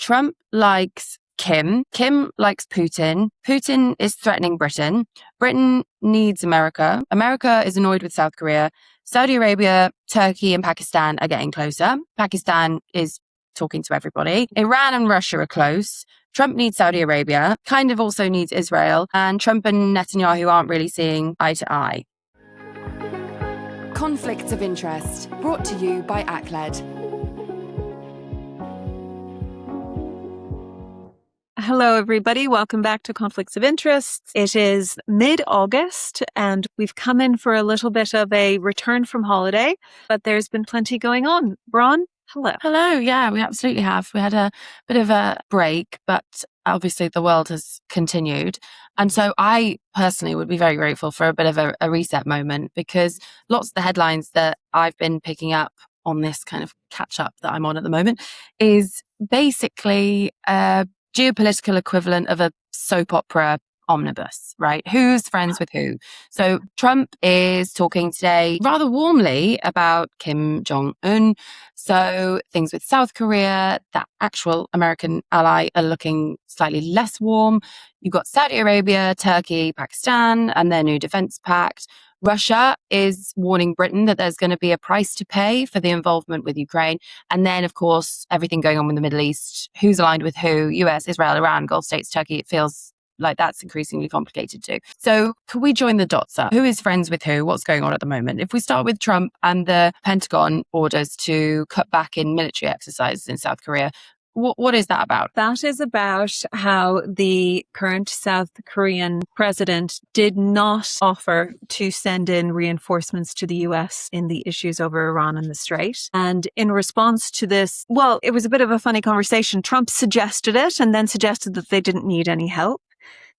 Trump likes Kim. Kim likes Putin. Putin is threatening Britain. Britain needs America. America is annoyed with South Korea. Saudi Arabia, Turkey, and Pakistan are getting closer. Pakistan is talking to everybody. Iran and Russia are close. Trump needs Saudi Arabia, kind of also needs Israel. And Trump and Netanyahu aren't really seeing eye to eye. Conflicts of Interest, brought to you by ACLED. Hello, everybody. Welcome back to Conflicts of Interest. It is mid-August, and we've come in for a little bit of a return from holiday, but there's been plenty going on. Bron, hello. Hello. Yeah, we absolutely have. We had a bit of a break, but obviously the world has continued. And so I personally would be very grateful for a bit of a reset moment, because lots of the headlines that I've been picking up on this kind of catch up that I'm on at the moment is basically geopolitical equivalent of a soap opera omnibus, right? Who's friends with who? So Trump is talking today rather warmly about Kim Jong-un. So things with South Korea, that actual American ally, are looking slightly less warm. You've got Saudi Arabia, Turkey, Pakistan, and their new defense pact. Russia is warning Britain that there's going to be a price to pay for the involvement with Ukraine. And then, of course, everything going on with the Middle East, who's aligned with who, US, Israel, Iran, Gulf states, Turkey. It feels like that's increasingly complicated too. So can we join the dots up? Who is friends with who? What's going on at the moment? If we start with Trump and the Pentagon orders to cut back in military exercises in South Korea, what is that about? That is about how the current South Korean president did not offer to send in reinforcements to the US in the issues over Iran and the Strait. And in response to this, well, it was a bit of a funny conversation. Trump suggested it and then suggested that they didn't need any help,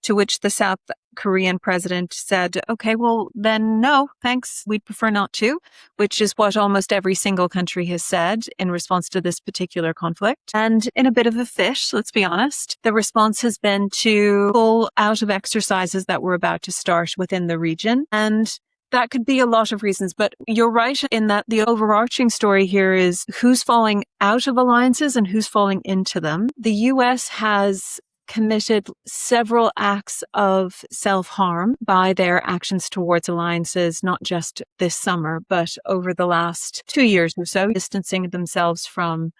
to which the South Korean president said, okay, well, then no, thanks. We'd prefer not to, which is what almost every single country has said in response to this particular conflict. And in a bit of a fish, let's be honest, the response has been to pull out of exercises that were about to start within the region. And that could be a lot of reasons, but you're right in that the overarching story here is who's falling out of alliances and who's falling into them. The US has committed several acts of self-harm by their actions towards alliances, not just this summer, but over the last 2 years or so, distancing themselves from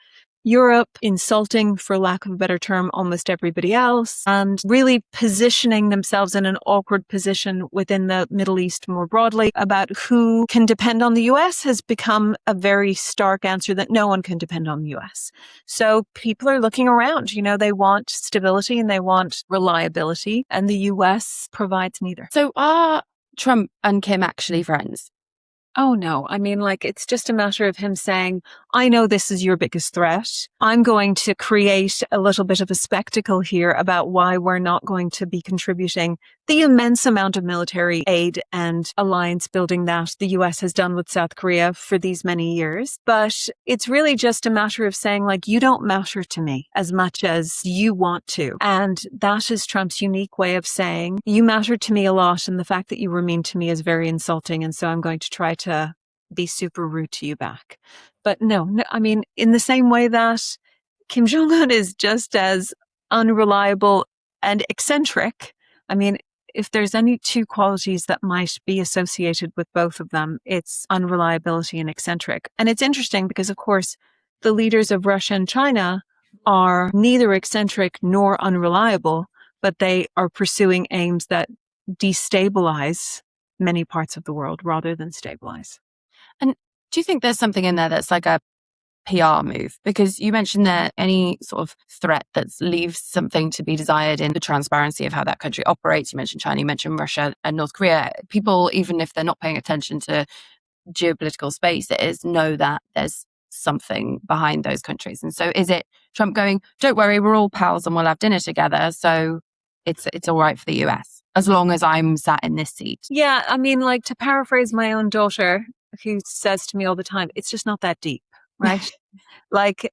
Europe, insulting, for lack of a better term, almost everybody else, and really positioning themselves in an awkward position within the Middle East more broadly about who can depend on the US has become a very stark answer that no one can depend on the US. So people are looking around, they want stability and they want reliability, and the US provides neither. So are Trump and Kim actually friends? Oh, no. I mean, it's just a matter of him saying, I know this is your biggest threat. I'm going to create a little bit of a spectacle here about why we're not going to be contributing the immense amount of military aid and alliance building that the US has done with South Korea for these many years. But it's really just a matter of saying, you don't matter to me as much as you want to. And that is Trump's unique way of saying, you matter to me a lot, and the fact that you were mean to me is very insulting. And so I'm going to try to be super rude to you back. But no, I mean, in the same way that Kim Jong-un is just as unreliable and eccentric, I mean, if there's any two qualities that might be associated with both of them, it's unreliability and eccentric. And it's interesting because, of course, the leaders of Russia and China are neither eccentric nor unreliable, but they are pursuing aims that destabilize many parts of the world rather than stabilize. And do you think there's something in there that's like a PR move? Because you mentioned that any sort of threat that leaves something to be desired in the transparency of how that country operates. You mentioned China, you mentioned Russia and North Korea. People, even if they're not paying attention to geopolitical spaces, know that there's something behind those countries. And so is it Trump going, don't worry, we're all pals and we'll have dinner together, so it's all right for the US, as long as I'm sat in this seat? Yeah, I mean, to paraphrase my own daughter, who says to me all the time, it's just not that deep. Right?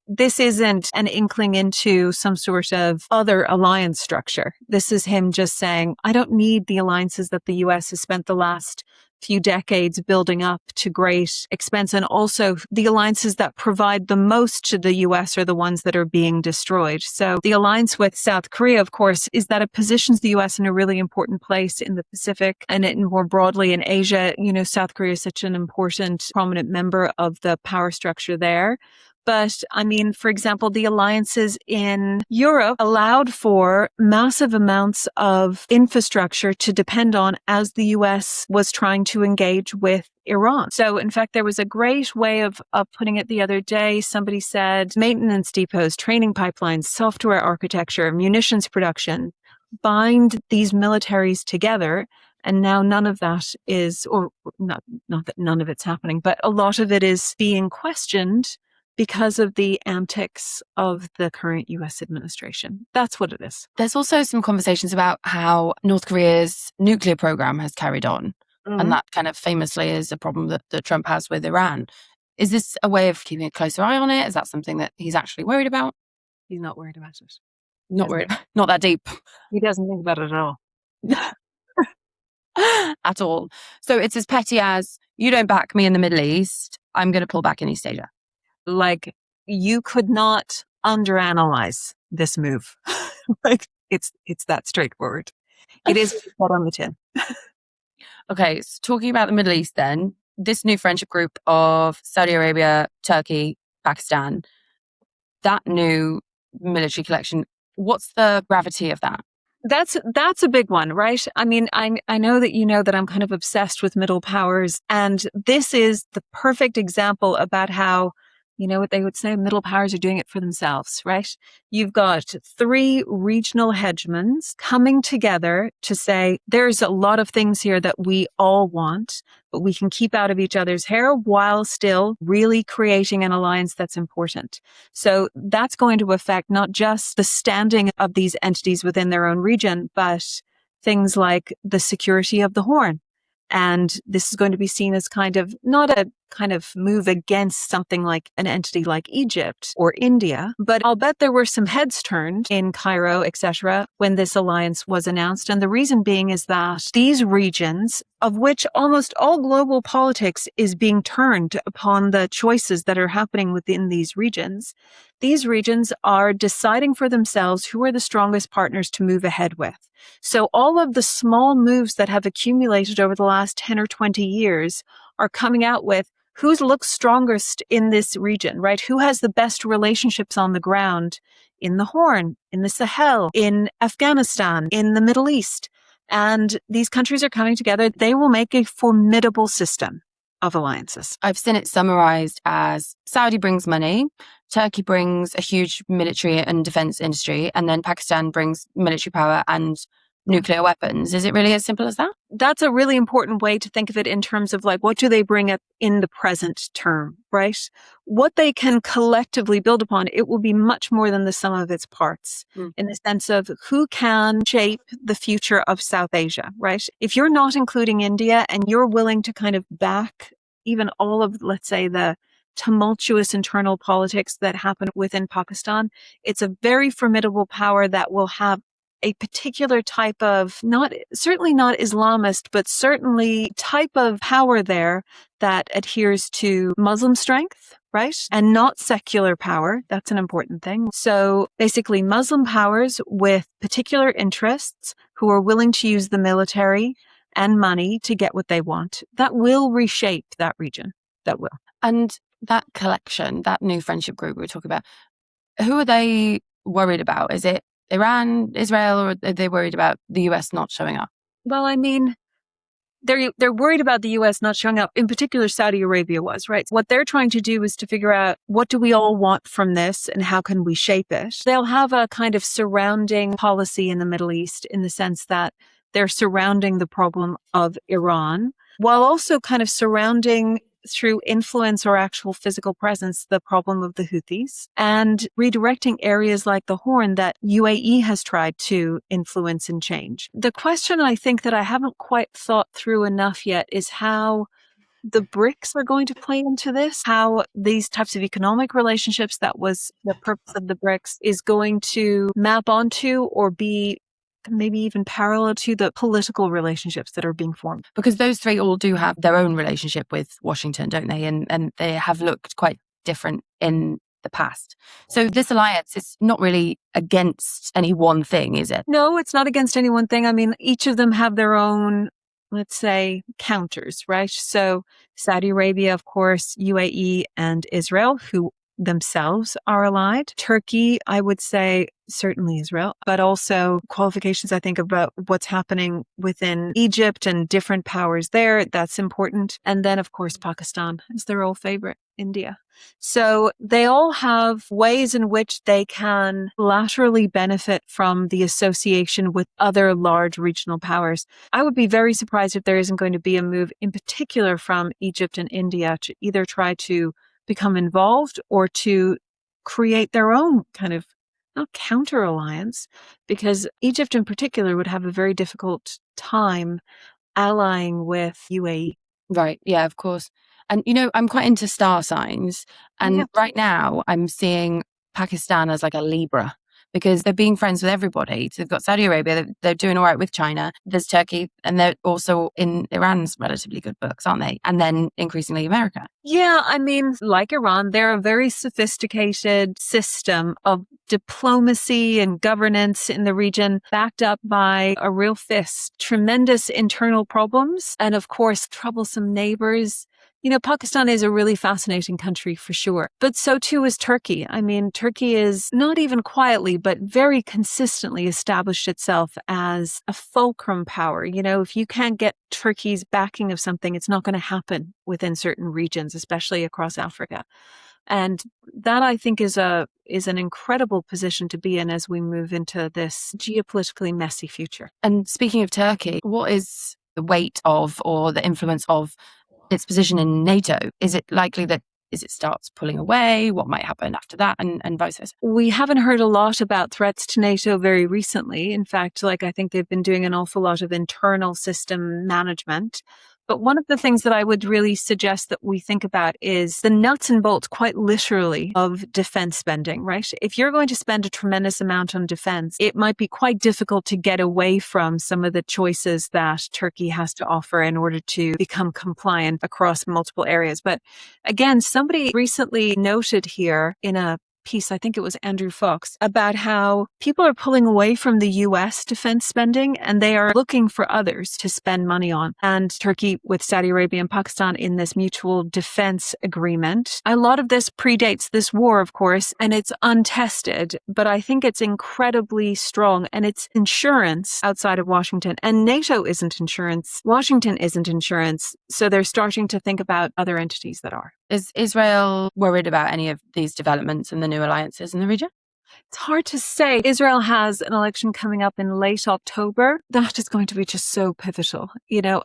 This isn't an inkling into some sort of other alliance structure. This is him just saying, I don't need the alliances that the US has spent the last few decades building up to great expense. And also the alliances that provide the most to the US are the ones that are being destroyed. So the alliance with South Korea, of course, is that it positions the US in a really important place in the Pacific and more broadly in Asia. South Korea is such an important, prominent member of the power structure there. But I mean, for example, the alliances in Europe allowed for massive amounts of infrastructure to depend on as the US was trying to engage with Iran. So in fact, there was a great way of putting it the other day. Somebody said maintenance depots, training pipelines, software architecture, munitions production, bind these militaries together. And now none of that is, or not that none of it's happening, but a lot of it is being questioned because of the antics of the current US administration. That's what it is. There's also some conversations about how North Korea's nuclear program has carried on. Mm-hmm. And that kind of famously is a problem that Trump has with Iran. Is this a way of keeping a closer eye on it? Is that something that he's actually worried about? He's not worried about it. Not worried. Not that deep. He doesn't think about it at all. At all. So it's as petty as, you don't back me in the Middle East, I'm going to pull back in East Asia. Like, you could not underanalyze this move. Like, it's that straightforward. It is put on the tin. Okay, so talking about the Middle East then, this new friendship group of Saudi Arabia, Turkey, Pakistan, that new military collection, what's the gravity of that? That's a big one, right? I mean, I know that you know that I'm kind of obsessed with middle powers, and this is the perfect example about how, what they would say, middle powers are doing it for themselves, right? You've got three regional hegemons coming together to say, there's a lot of things here that we all want, but we can keep out of each other's hair while still really creating an alliance that's important. So that's going to affect not just the standing of these entities within their own region, but things like the security of the Horn. And this is going to be seen as kind of not a kind of move against something like an entity like Egypt or India, but I'll bet there were some heads turned in Cairo, etc., when this alliance was announced. And the reason being is that these regions, of which almost all global politics is being turned upon the choices that are happening within these regions are deciding for themselves who are the strongest partners to move ahead with. So all of the small moves that have accumulated over the last 10 or 20 years are coming out with who looks strongest in this region, right? Who has the best relationships on the ground in the Horn, in the Sahel, in Afghanistan, in the Middle East. And these countries are coming together. They will make a formidable system of alliances. I've seen it summarized as Saudi brings money, Turkey brings a huge military and defense industry, and then Pakistan brings military power and nuclear weapons. Is it really as simple as that? That's a really important way to think of it in terms of like, what do they bring up in the present term, right? What they can collectively build upon, it will be much more than the sum of its parts in the sense of who can shape the future of South Asia, right? If you're not including India and you're willing to kind of back even all of, let's say, the tumultuous internal politics that happen within Pakistan, it's a very formidable power that will have a particular type of, certainly not Islamist, but certainly type of power there that adheres to Muslim strength, right? And not secular power. That's an important thing. So basically Muslim powers with particular interests who are willing to use the military and money to get what they want. That will reshape that region. That will. And that collection, that new friendship group we were talking about, who are they worried about? Is it Iran, Israel, or are they worried about the US not showing up? Well, I mean, they're worried about the US not showing up. In particular, Saudi Arabia was, right? What they're trying to do is to figure out what do we all want from this and how can we shape it? They'll have a kind of surrounding policy in the Middle East in the sense that they're surrounding the problem of Iran while also kind of surrounding through influence or actual physical presence, the problem of the Houthis, and redirecting areas like the Horn that UAE has tried to influence and change. The question I think that I haven't quite thought through enough yet is how the BRICS are going to play into this, how these types of economic relationships, that was the purpose of the BRICS, is going to map onto or be maybe even parallel to the political relationships that are being formed. Because those three all do have their own relationship with Washington, don't they? And they have looked quite different in the past. So this alliance is not really against any one thing, is it? No, it's not against any one thing. I mean, each of them have their own, let's say, counters, right? So Saudi Arabia, of course, UAE and Israel, who themselves are allied. Turkey, I would say, certainly Israel, but also qualifications, I think, about what's happening within Egypt and different powers there. That's important. And then, of course, Pakistan is their old favorite, India. So they all have ways in which they can laterally benefit from the association with other large regional powers. I would be very surprised if there isn't going to be a move in particular from Egypt and India to either try to become involved or to create their own kind of not counter alliance, because Egypt in particular would have a very difficult time allying with UAE. Right. Yeah, of course. And, I'm quite into star signs. And right now I'm seeing Pakistan as like a Libra because they're being friends with everybody. So they've got Saudi Arabia, they're doing all right with China. There's Turkey, and they're also in Iran's relatively good books, aren't they? And then increasingly America. Yeah, I mean, like Iran, they're a very sophisticated system of diplomacy and governance in the region, backed up by a real fist, tremendous internal problems, and of course, troublesome neighbors. Pakistan is a really fascinating country for sure, but so too is Turkey. I mean, Turkey is not even quietly, but very consistently established itself as a fulcrum power. If you can't get Turkey's backing of something, it's not going to happen within certain regions, especially across Africa. And that, I think, is an incredible position to be in as we move into this geopolitically messy future. And speaking of Turkey, what is the weight of or the influence of its position in NATO? Is it likely that it starts pulling away? What might happen after that, and vice versa? We haven't heard a lot about threats to NATO very recently. In fact, I think they've been doing an awful lot of internal system management. But one of the things that I would really suggest that we think about is the nuts and bolts, quite literally, of defense spending, right? If you're going to spend a tremendous amount on defense, it might be quite difficult to get away from some of the choices that Turkey has to offer in order to become compliant across multiple areas. But again, somebody recently noted here in a piece, I think it was Andrew Fox, about how people are pulling away from the US defense spending and they are looking for others to spend money on. And Turkey with Saudi Arabia and Pakistan in this mutual defense agreement. A lot of this predates this war, of course, and it's untested, but I think it's incredibly strong and it's insurance outside of Washington. And NATO isn't insurance. Washington isn't insurance. So they're starting to think about other entities that are. Is Israel worried about any of these developments and the new alliances in the region? It's hard to say. Israel has an election coming up in late October. That is going to be just so pivotal,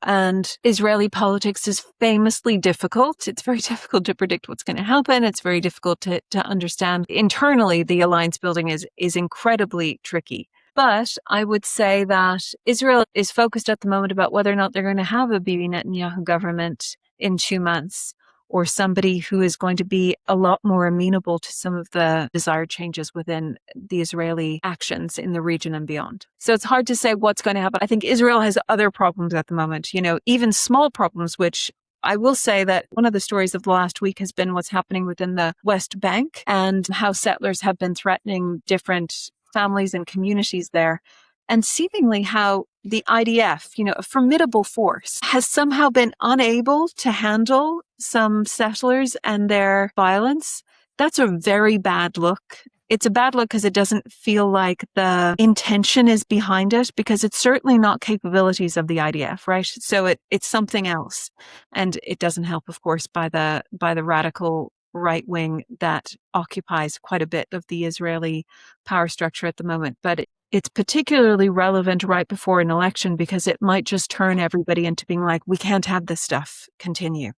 and Israeli politics is famously difficult. It's very difficult to predict what's going to happen. It's very difficult to understand. Internally, the alliance building is incredibly tricky. But I would say that Israel is focused at the moment about whether or not they're going to have a Bibi Netanyahu government in 2 months, or somebody who is going to be a lot more amenable to some of the desired changes within the Israeli actions in the region and beyond. So it's hard to say what's going to happen. I think Israel has other problems at the moment, even small problems, which I will say that one of the stories of the last week has been what's happening within the West Bank and how settlers have been threatening different families and communities there. And seemingly how the IDF, a formidable force, has somehow been unable to handle some settlers and their violence. That's a very bad look. It's a bad look because it doesn't feel like the intention is behind it, because it's certainly not capabilities of the IDF, right? So it's something else. And it doesn't help, of course, by the radical right wing that occupies quite a bit of the Israeli power structure at the moment. But it's particularly relevant right before an election because it might just turn everybody into being like, we can't have this stuff continue.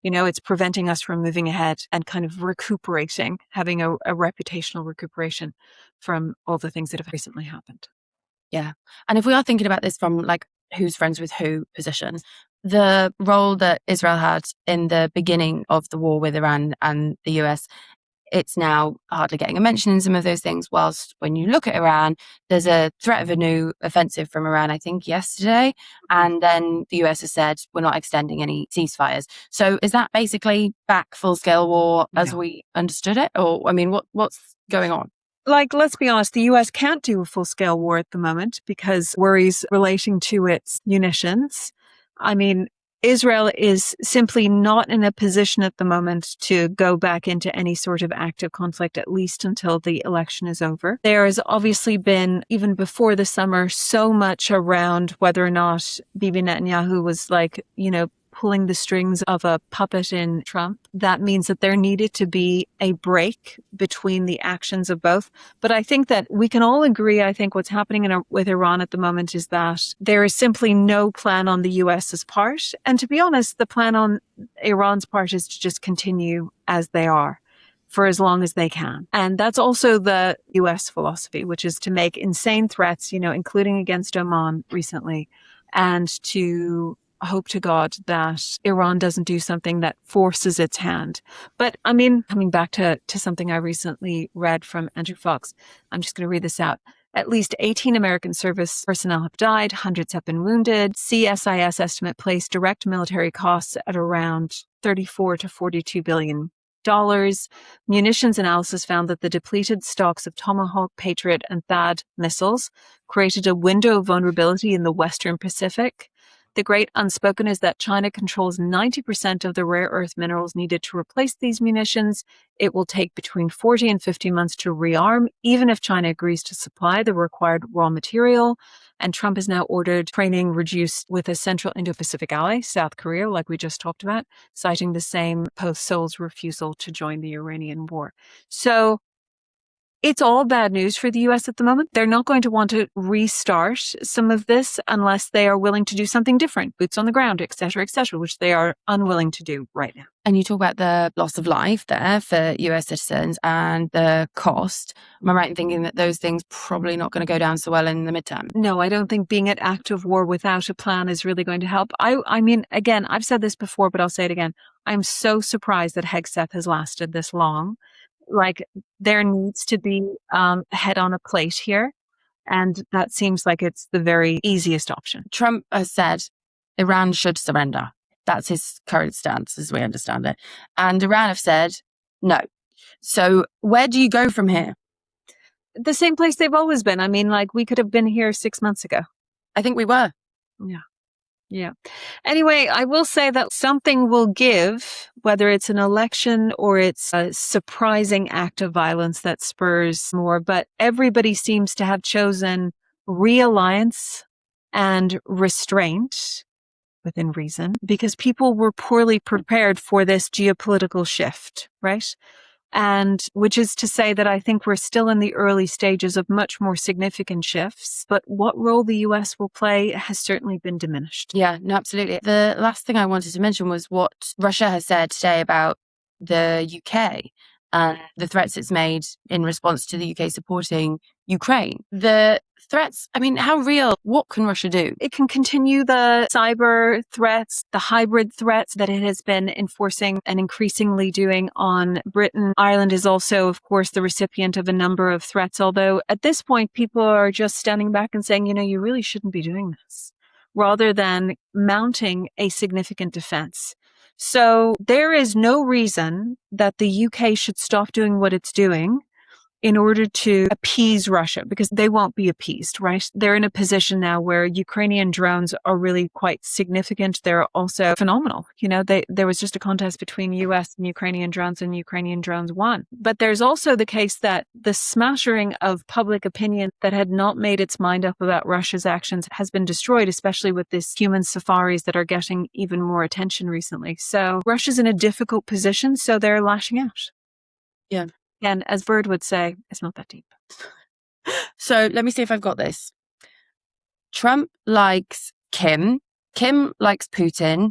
It's preventing us from moving ahead and kind of recuperating, having a reputational recuperation from all the things that have recently happened. Yeah. And if we are thinking about this from who's friends with who position, the role that Israel had in the beginning of the war with Iran and the US, it's now hardly getting a mention in some of those things. Whilst when you look at Iran, there's a threat of a new offensive from Iran, I think yesterday. And then the US has said, we're not extending any ceasefires. So is that basically back full-scale war as we understood it? Or, I mean, what's going on? Like, let's be honest, the US can't do a full-scale war at the moment because worries relating to its munitions. I mean, Israel is simply not in a position at the moment to go back into any sort of active conflict, at least until the election is over. There has obviously been, even before the summer, so much around whether or not Bibi Netanyahu was pulling the strings of a puppet in Trump. That means that there needed to be a break between the actions of both. But I think that we can all agree, I think what's happening with Iran at the moment is that there is simply no plan on the US's part. And to be honest, the plan on Iran's part is to just continue as they are for as long as they can. And that's also the US philosophy, which is to make insane threats, including against Oman recently, and to hope to God that Iran doesn't do something that forces its hand. But I mean, coming back to something I recently read from Andrew Fox, I'm just going to read this out. At least 18 American service personnel have died, hundreds have been wounded. CSIS estimate placed direct military costs at around $34 to $42 billion. Munitions analysis found that the depleted stocks of Tomahawk, Patriot, and THAAD missiles created a window of vulnerability in the Western Pacific. The great unspoken is that China controls 90% of the rare earth minerals needed to replace these munitions. It will take between 40 and 50 months to rearm, even if China agrees to supply the required raw material. And Trump has now ordered training reduced with a Central Indo-Pacific ally, South Korea, like we just talked about, citing the same post-Seoul's refusal to join the Iranian war. So it's all bad news for the US at the moment. They're not going to want to restart some of this unless they are willing to do something different, boots on the ground, et cetera, which they are unwilling to do right now. And you talk about the loss of life there for US citizens and the cost. Am I right in thinking that those things probably not going to go down so well in the midterm? No, I don't think being at active war without a plan is really going to help. I mean, again, I've said this before, but I'll say it again. I'm so surprised that Hegseth has lasted this long. Like, there needs to be head on a plate here. And that seems like it's the very easiest option. Trump has said Iran should surrender. That's his current stance, as we understand it. And Iran have said no. So where do you go from here? The same place they've always been. I mean, like, we could have been here 6 months ago. I think we were. Yeah. Anyway, I will say that something will give, whether it's an election or it's a surprising act of violence that spurs more. But everybody seems to have chosen realliance and restraint within reason because people were poorly prepared for this geopolitical shift, right? And which is to say that I think we're still in the early stages of much more significant shifts, but what role the US will play has certainly been diminished. Yeah, no, absolutely. The last thing I wanted to mention was what Russia has said today about the UK and the threats it's made in response to the UK supporting Ukraine. The threats, I mean, how real? What can Russia do? It can continue the cyber threats, the hybrid threats that it has been enforcing and increasingly doing on Britain. Ireland is also, of course, the recipient of a number of threats, although at this point, people are just standing back and saying, you really shouldn't be doing this, rather than mounting a significant defense. So there is no reason that the UK should stop doing what it's doing in order to appease Russia, because they won't be appeased, right? They're in a position now where Ukrainian drones are really quite significant. They're also phenomenal. There was just a contest between US and Ukrainian drones won. But there's also the case that the smattering of public opinion that had not made its mind up about Russia's actions has been destroyed, especially with these human safaris that are getting even more attention recently. So Russia's in a difficult position, so they're lashing out. Yeah. And as Bird would say, it's not that deep. So let me see if I've got this. Trump likes Kim. Kim likes Putin.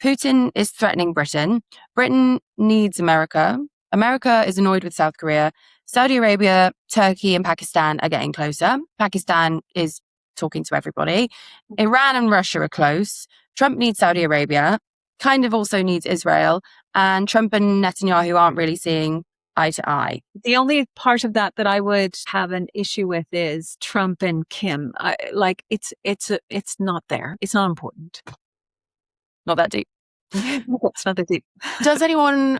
Putin is threatening Britain. Britain needs America. America is annoyed with South Korea. Saudi Arabia, Turkey, and Pakistan are getting closer. Pakistan is talking to everybody. Iran and Russia are close. Trump needs Saudi Arabia, kind of also needs Israel. And Trump and Netanyahu aren't really seeing eye to eye. The only part of that I would have an issue with is Trump and Kim. It's not there. It's not important. Not that deep. It's not that deep. Does anyone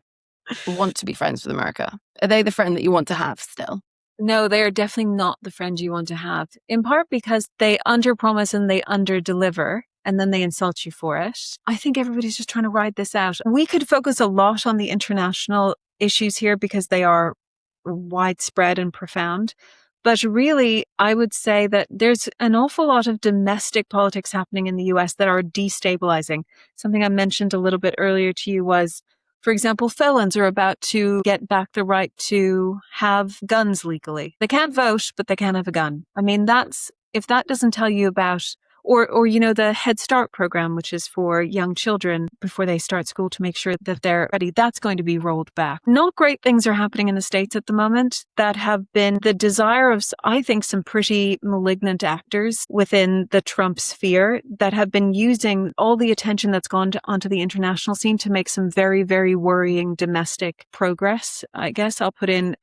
want to be friends with America? Are they the friend that you want to have still? No, they are definitely not the friend you want to have. In part because they underpromise and they underdeliver, and then they insult you for it. I think everybody's just trying to ride this out. We could focus a lot on the international issues here because they are widespread and profound. But really, I would say that there's an awful lot of domestic politics happening in the US that are destabilizing. Something I mentioned a little bit earlier to you was, for example, felons are about to get back the right to have guns legally. They can't vote, but they can have a gun. I mean, if that doesn't tell you about, or the Head Start program, which is for young children before they start school to make sure that they're ready, that's going to be rolled back. Not great things are happening in the States at the moment that have been the desire of, I think, some pretty malignant actors within the Trump sphere that have been using all the attention that's gone onto the international scene to make some very, very worrying domestic progress. I guess I'll put in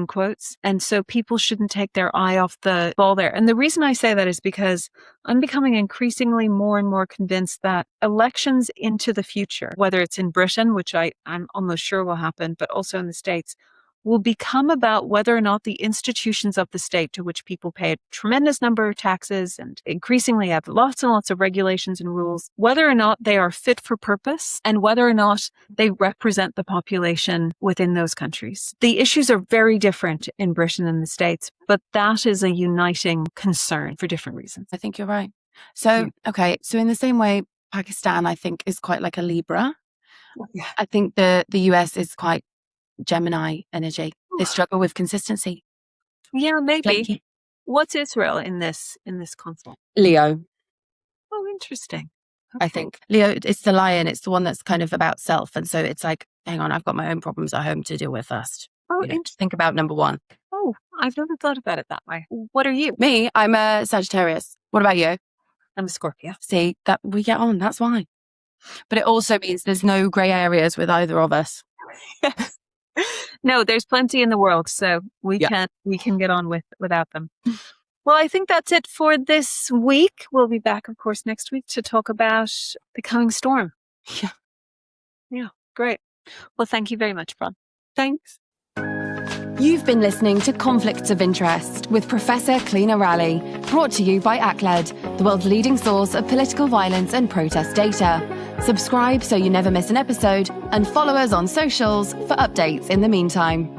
quotes. And so people shouldn't take their eye off the ball there. And the reason I say that is because I'm becoming increasingly more and more convinced that elections into the future, whether it's in Britain, which I'm almost sure will happen, but also in the States, will become about whether or not the institutions of the state, to which people pay a tremendous number of taxes and increasingly have lots and lots of regulations and rules, whether or not they are fit for purpose and whether or not they represent the population within those countries. The issues are very different in Britain and the States, but that is a uniting concern for different reasons. I think you're right. So, okay. So in the same way, Pakistan, I think, is quite like a Libra. Yeah. I think the US is quite Gemini energy. They struggle with consistency. Yeah, maybe. Flaky. What's Israel in this conflict? Leo, Oh, interesting. I think. Leo, it's the lion. It's the one that's kind of about self. And so it's like, hang on, I've got my own problems at home to deal with first. Oh, Interesting. Think about number one. Oh, I've never thought about it that way. What are you? Me, I'm a Sagittarius. What about you? I'm a Scorpio. See, that we get on. That's why. But it also means there's no grey areas with either of us. No, there's plenty in the world, so we can get on without them. Well, I think that's it for this week. We'll be back, of course, next week to talk about the coming storm. Yeah, great. Well, thank you very much, Bron. Thanks. You've been listening to Conflicts of Interest with Professor Clionadh Raleigh, brought to you by ACLED, the world's leading source of political violence and protest data. Subscribe so you never miss an episode, and follow us on socials for updates in the meantime.